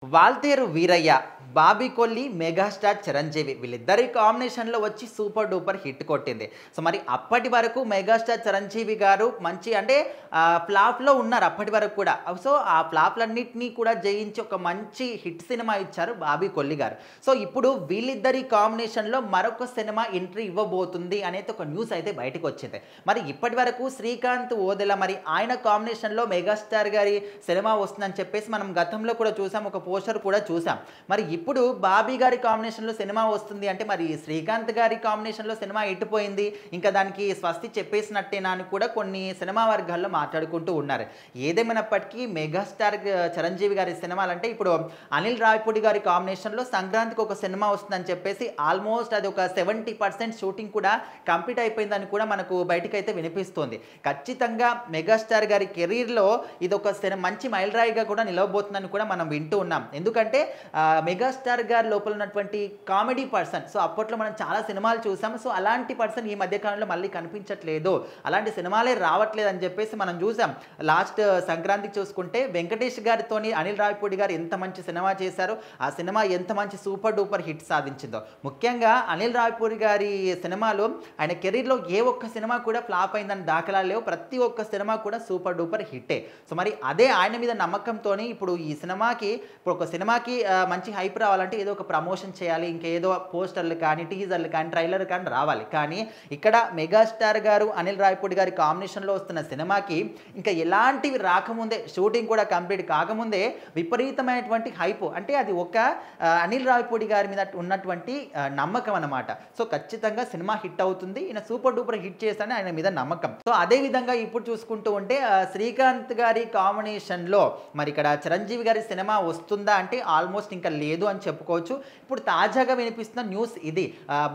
Waltair Veeraiah, Bobby Kolli, megastar Chiranjeevi వీళ్ళిద్దరి కాంబినేషన్‌లో వచ్చి సూపర్ డూపర్ హిట్ కొట్టింది. సో, మరి అప్పటి వరకు మెగాస్టార్ చిరంజీవి గారు మంచి అంటే ఫ్లాప్‌లో ఉన్నారు అప్పటి వరకు కూడా. సో, ఆ ఫ్లాప్‌లన్నిటిని కూడా జయించి ఒక మంచి హిట్ సినిమా ఇచ్చారు బాబీ కొల్లి గారు. సో, ఇప్పుడు వీళ్ళిద్దరి కాంబినేషన్‌లో మరొక సినిమా ఎంట్రీ ఇవ్వబోతుంది అనేది ఒక న్యూస్ అయితే బయటికొచ్చింది. మరి ఇప్పటి వరకు శ్రీకాంత్ ఓదెల మరి ఆయన కాంబినేషన్‌లో మెగాస్టార్ గారి సినిమా వస్తుందని చెప్పేసి మనం గతంలో కూడా చూసాం. ఒక పోస్టర్ కూడా చూసాం. మరి ఇప్పుడు బాబీ గారి కాంబినేషన్‌లో సినిమా వస్తుంది అంటే మరి శ్రీకాంత్ గారి కాంబినేషన్‌లో సినిమా ఎటుపోయింది? ఇంకా దానికి స్వస్తి చెప్పేసినట్టేనా అని కూడా కొన్ని సినిమా వర్గాల్లో మాట్లాడుకుంటూ ఉన్నారు. ఏదేమైనప్పటికీ మెగాస్టార్ చిరంజీవి గారి సినిమాలంటే ఇప్పుడు అనిల్ రావిపూడి గారి కాంబినేషన్‌లో సంక్రాంతికి ఒక సినిమా వస్తుందని చెప్పేసి ఆల్మోస్ట్ అది ఒక 70% షూటింగ్ కూడా కంప్లీట్ అయిపోయిందని కూడా మనకు బయటికైతే వినిపిస్తోంది. ఖచ్చితంగా మెగాస్టార్ గారి కెరీర్‌లో ఇదొక మంచి మైలురాయిగా కూడా నిలవబోతుందని కూడా మనం వింటూ ఉన్నాం. ఎందుకంటే మెగాస్టార్ గారి లోపల ఉన్నటువంటి కామెడీ పర్సన్. సో, అప్పట్లో మనం చాలా సినిమాలు చూసాం. సో, అలాంటి పర్సన్ ఈ మధ్య కాలంలో మళ్ళీ కనిపించట్లేదు. అలాంటి సినిమాలే రావట్లేదు అని చెప్పేసి మనం చూసాం. లాస్ట్ సంక్రాంతికి చూసుకుంటే వెంకటేష్ గారితోని అనిల్ రావిపూడి గారు ఎంత మంచి సినిమా చేశారో, ఆ సినిమా ఎంత మంచి సూపర్ డూపర్ హిట్ సాధించిందో. ముఖ్యంగా అనిల్ రావిపూడి గారి సినిమాలో ఆయన కెరీర్‌లో ఏ ఒక్క సినిమా కూడా ఫ్లాప్ అయిందని దాఖలాలు లేవు. ప్రతి ఒక్క సినిమా కూడా సూపర్ డూపర్ హిట్టే. సో, మరి అదే ఆయన మీద నమ్మకంతోని ఇప్పుడు ఈ సినిమాకి ఇప్పుడు ఒక సినిమాకి మంచి హైప్ రావాలంటే ఏదో ఒక ప్రమోషన్ చేయాలి. ఇంకేదో పోస్టర్‌లు కానీ, టీజర్‌లు కానీ, ట్రైలర్ కానీ రావాలి. కానీ ఇక్కడ మెగాస్టార్ గారు, అనిల్ రావిపూడి గారి కాంబినేషన్‌లో వస్తున్న సినిమాకి ఇంకా ఎలాంటివి రాకముందే షూటింగ్ కూడా కంప్లీట్ కాకముందే విపరీతమైనటువంటి హైప్. అంటే అది ఒక అనిల్ రావిపూడి గారి మీద ఉన్నటువంటి నమ్మకం అన్నమాట. సో, ఖచ్చితంగా సినిమా హిట్ అవుతుంది. ఈయన సూపర్ డూపర్ హిట్ చేస్తాడని ఆయన మీద నమ్మకం. సో, అదే విధంగా ఇప్పుడు చూసుకుంటూ ఉంటే శ్రీకాంత్ గారి కాంబినేషన్‌లో మరి ఇక్కడ చిరంజీవి గారి సినిమా వస్తుందా అంటే ఆల్మోస్ట్ ఇంకా లేదు అని చెప్పుకోవచ్చు. ఇప్పుడు తాజాగా వినిపిస్తున్న న్యూస్ ఇది.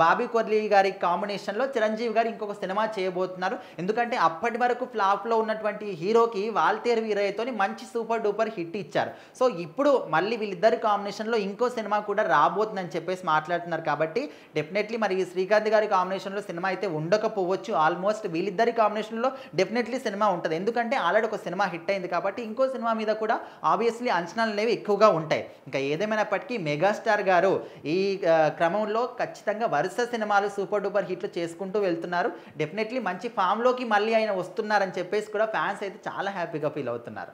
బాబీ కొల్లి గారి కాంబినేషన్‌లో చిరంజీవి గారు ఇంకొక సినిమా చేయబోతున్నారు. ఎందుకంటే అప్పటి వరకు ఫ్లాప్‌లో ఉన్నటువంటి హీరోకి వాల్తేరు వీరయ్యతోని మంచి సూపర్ డూపర్ హిట్ ఇచ్చారు. సో, ఇప్పుడు మళ్ళీ వీళ్ళిద్దరి కాంబినేషన్‌లో ఇంకో సినిమా కూడా రాబోతుందని చెప్పేసి మాట్లాడుతున్నారు కాబట్టి డెఫినెట్లీ మరి శ్రీకాంత్ గారి కాంబినేషన్‌లో సినిమా అయితే ఉండకపోవచ్చు. ఆల్మోస్ట్ వీళ్ళిద్దరి కాంబినేషన్‌లో డెఫినెట్లీ సినిమా ఉంటది. ఎందుకంటే ఆల్రెడీ ఒక సినిమా హిట్ అయింది కాబట్టి ఇంకో సినిమా మీద కూడా ఆబ్వియస్లీ అంచనాలనేవి ఎక్కువగా ఉంటాయి. ఇంకా ఏదేమైనప్పటికీ మెగాస్టార్ గారు ఈ క్రమంలో ఖచ్చితంగా వరుస సినిమాలు సూపర్ డూపర్ హిట్లు చేసుకుంటూ వెళ్తున్నారు. డెఫినెట్లీ మంచి ఫామ్‌లోకి మళ్ళీ ఆయన వస్తున్నారని చెప్పేసి కూడా ఫ్యాన్స్ అయితే చాలా హ్యాపీగా ఫీల్ అవుతున్నారు.